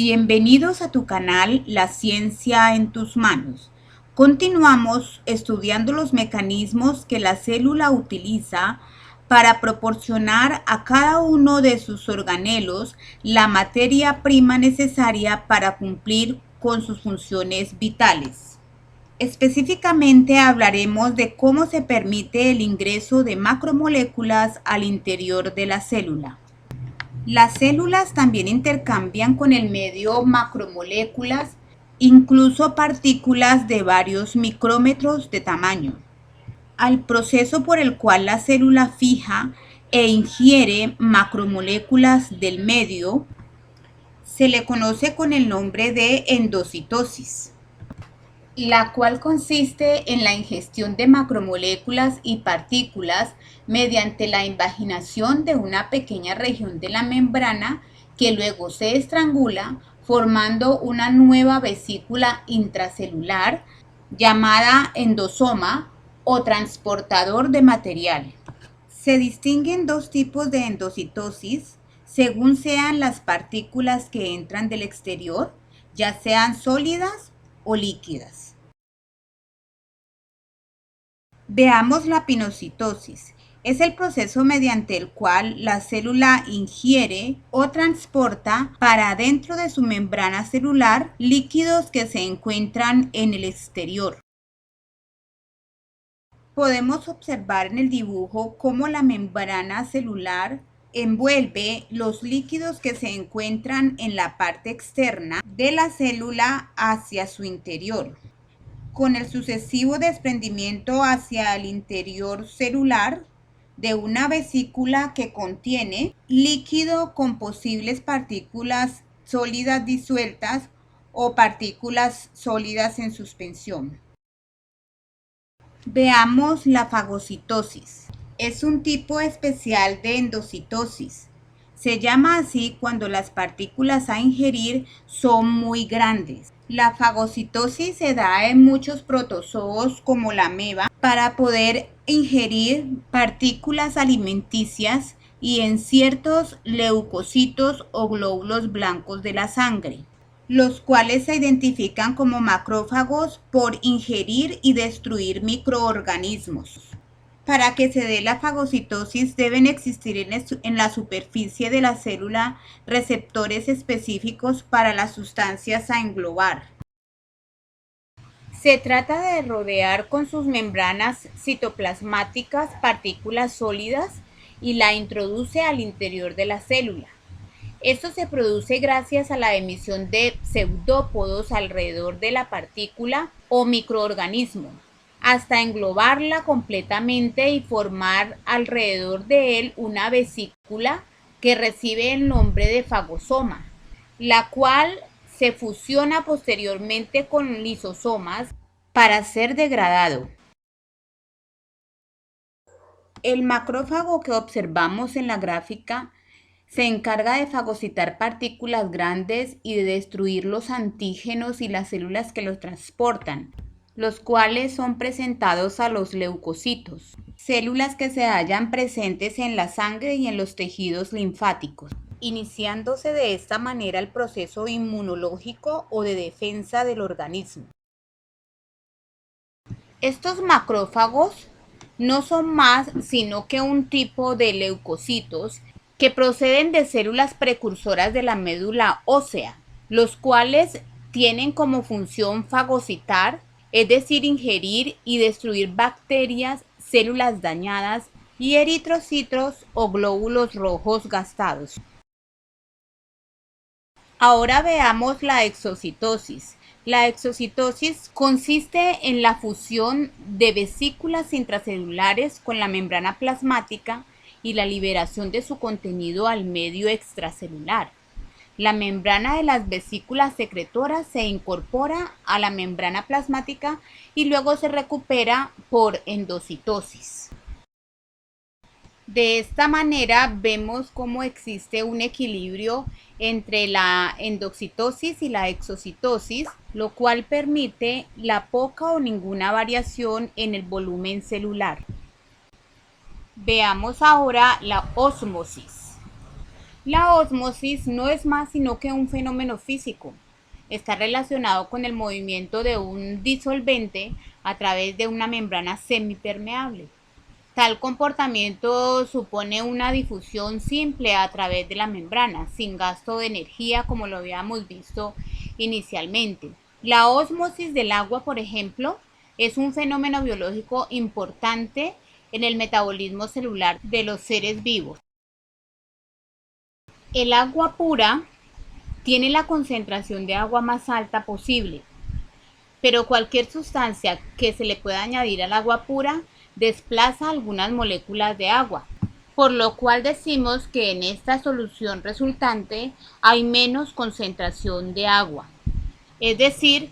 Bienvenidos a tu canal La Ciencia en tus manos. Continuamos estudiando los mecanismos que la célula utiliza para proporcionar a cada uno de sus organelos la materia prima necesaria para cumplir con sus funciones vitales. Específicamente hablaremos de cómo se permite el ingreso de macromoléculas al interior de la célula. Las células también intercambian con el medio macromoléculas, incluso partículas de varios micrómetros de tamaño. Al proceso por el cual la célula fija e ingiere macromoléculas del medio se le conoce con el nombre de endocitosis, la cual consiste en la ingestión de macromoléculas y partículas mediante la invaginación de una pequeña región de la membrana que luego se estrangula formando una nueva vesícula intracelular llamada endosoma o transportador de material. Se distinguen dos tipos de endocitosis según sean las partículas que entran del exterior, ya sean sólidas o líquidas. Veamos la pinocitosis. Es el proceso mediante el cual la célula ingiere o transporta para dentro de su membrana celular líquidos que se encuentran en el exterior. Podemos observar en el dibujo cómo la membrana celular envuelve los líquidos que se encuentran en la parte externa de la célula hacia su interior, con el sucesivo desprendimiento hacia el interior celular de una vesícula que contiene líquido con posibles partículas sólidas disueltas o partículas sólidas en suspensión. Veamos la fagocitosis. Es un tipo especial de endocitosis. Se llama así cuando las partículas a ingerir son muy grandes. La fagocitosis se da en muchos protozoos como la ameba para poder ingerir partículas alimenticias y en ciertos leucocitos o glóbulos blancos de la sangre, los cuales se identifican como macrófagos por ingerir y destruir microorganismos. Para que se dé la fagocitosis deben existir en la superficie de la célula receptores específicos para las sustancias a englobar. Se trata de rodear con sus membranas citoplasmáticas partículas sólidas y la introduce al interior de la célula. Esto se produce gracias a la emisión de pseudópodos alrededor de la partícula o microorganismo, hasta englobarla completamente y formar alrededor de él una vesícula que recibe el nombre de fagosoma, la cual se fusiona posteriormente con lisosomas para ser degradado. El macrófago que observamos en la gráfica se encarga de fagocitar partículas grandes y de destruir los antígenos y las células que los transportan, los cuales son presentados a los leucocitos, células que se hallan presentes en la sangre y en los tejidos linfáticos, iniciándose de esta manera el proceso inmunológico o de defensa del organismo. Estos macrófagos no son más sino que un tipo de leucocitos que proceden de células precursoras de la médula ósea, los cuales tienen como función fagocitar, es decir, ingerir y destruir bacterias, células dañadas y eritrocitos o glóbulos rojos gastados. Ahora veamos la exocitosis. La exocitosis consiste en la fusión de vesículas intracelulares con la membrana plasmática y la liberación de su contenido al medio extracelular. La membrana de las vesículas secretoras se incorpora a la membrana plasmática y luego se recupera por endocitosis. De esta manera vemos cómo existe un equilibrio entre la endocitosis y la exocitosis, lo cual permite la poca o ninguna variación en el volumen celular. Veamos ahora la ósmosis. La ósmosis no es más sino que un fenómeno físico. Está relacionado con el movimiento de un disolvente a través de una membrana semipermeable. Tal comportamiento supone una difusión simple a través de la membrana, sin gasto de energía como lo habíamos visto inicialmente. La ósmosis del agua, por ejemplo, es un fenómeno biológico importante en el metabolismo celular de los seres vivos. El agua pura tiene la concentración de agua más alta posible, pero cualquier sustancia que se le pueda añadir al agua pura desplaza algunas moléculas de agua, por lo cual decimos que en esta solución resultante hay menos concentración de agua. Es decir,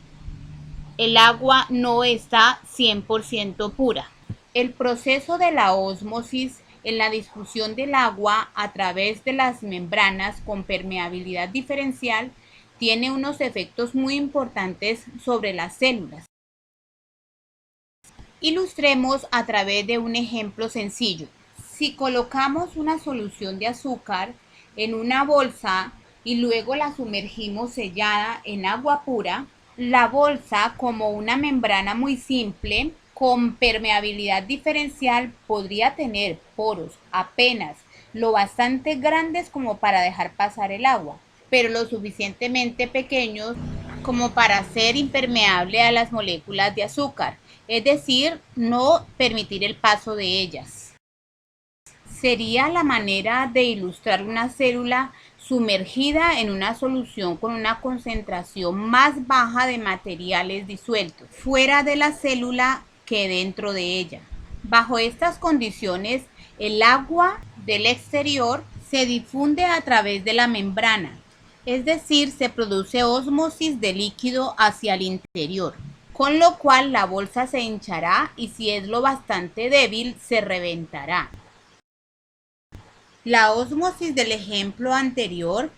el agua no está 100% pura. El proceso de la ósmosis en la difusión del agua a través de las membranas con permeabilidad diferencial tiene unos efectos muy importantes sobre las células. Ilustremos a través de un ejemplo sencillo. Si colocamos una solución de azúcar en una bolsa y luego la sumergimos sellada en agua pura, la bolsa, como una membrana muy simple, con permeabilidad diferencial, podría tener poros apenas lo bastante grandes como para dejar pasar el agua, pero lo suficientemente pequeños como para ser impermeable a las moléculas de azúcar, es decir, no permitir el paso de ellas. Sería la manera de ilustrar una célula sumergida en una solución con una concentración más baja de materiales disueltos, fuera de la célula que dentro de ella. Bajo estas condiciones, el agua del exterior se difunde a través de la membrana, es decir, se produce ósmosis de líquido hacia el interior, con lo cual la bolsa se hinchará y si es lo bastante débil, se reventará. La ósmosis del ejemplo anterior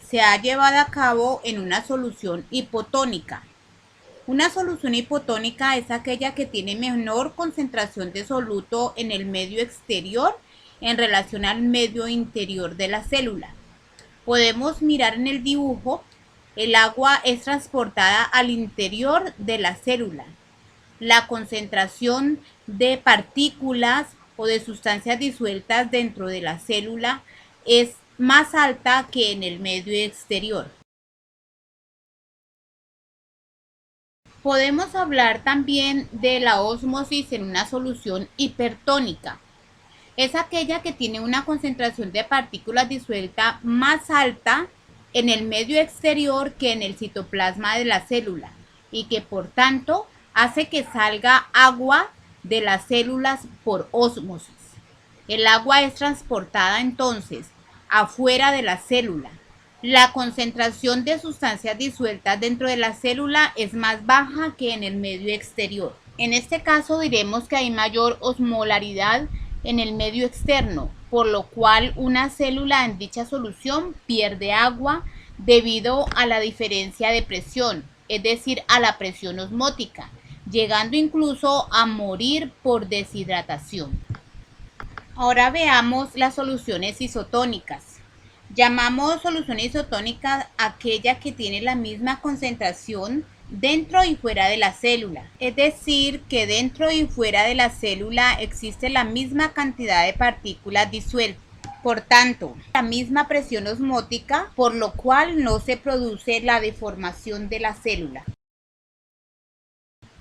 se ha llevado a cabo en una solución hipotónica. Una solución hipotónica es aquella que tiene menor concentración de soluto en el medio exterior en relación al medio interior de la célula. Podemos mirar en el dibujo, el agua es transportada al interior de la célula. La concentración de partículas o de sustancias disueltas dentro de la célula es más alta que en el medio exterior. Podemos hablar también de la ósmosis en una solución hipertónica. Es aquella que tiene una concentración de partículas disueltas más alta en el medio exterior que en el citoplasma de la célula y que por tanto hace que salga agua de las células por ósmosis. El agua es transportada entonces afuera de la célula. La concentración de sustancias disueltas dentro de la célula es más baja que en el medio exterior. En este caso diremos que hay mayor osmolaridad en el medio externo, por lo cual una célula en dicha solución pierde agua debido a la diferencia de presión, es decir, a la presión osmótica, llegando incluso a morir por deshidratación. Ahora veamos las soluciones isotónicas. Llamamos solución isotónica aquella que tiene la misma concentración dentro y fuera de la célula. Es decir, que dentro y fuera de la célula existe la misma cantidad de partículas disueltas. Por tanto, la misma presión osmótica, por lo cual no se produce la deformación de la célula.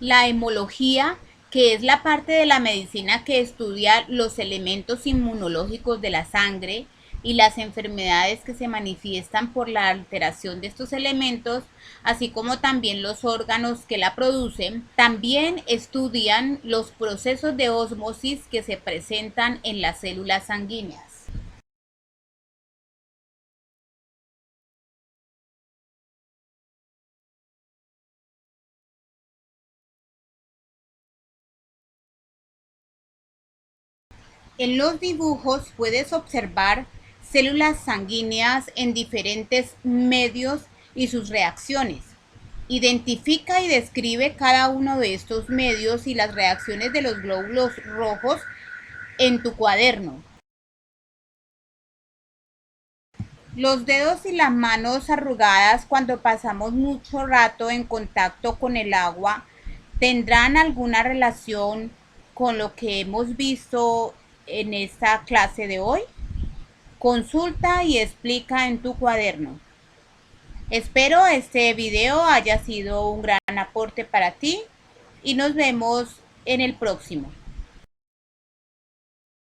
La hemología, que es la parte de la medicina que estudia los elementos inmunológicos de la sangre y las enfermedades que se manifiestan por la alteración de estos elementos, así como también los órganos que la producen, también estudian los procesos de ósmosis que se presentan en las células sanguíneas. En los dibujos puedes observar células sanguíneas en diferentes medios y sus reacciones. Identifica y describe cada uno de estos medios y las reacciones de los glóbulos rojos en tu cuaderno. Los dedos y las manos arrugadas cuando pasamos mucho rato en contacto con el agua tendrán alguna relación con lo que hemos visto en esta clase de hoy. Consulta y explica en tu cuaderno. Espero este video haya sido un gran aporte para ti y nos vemos en el próximo.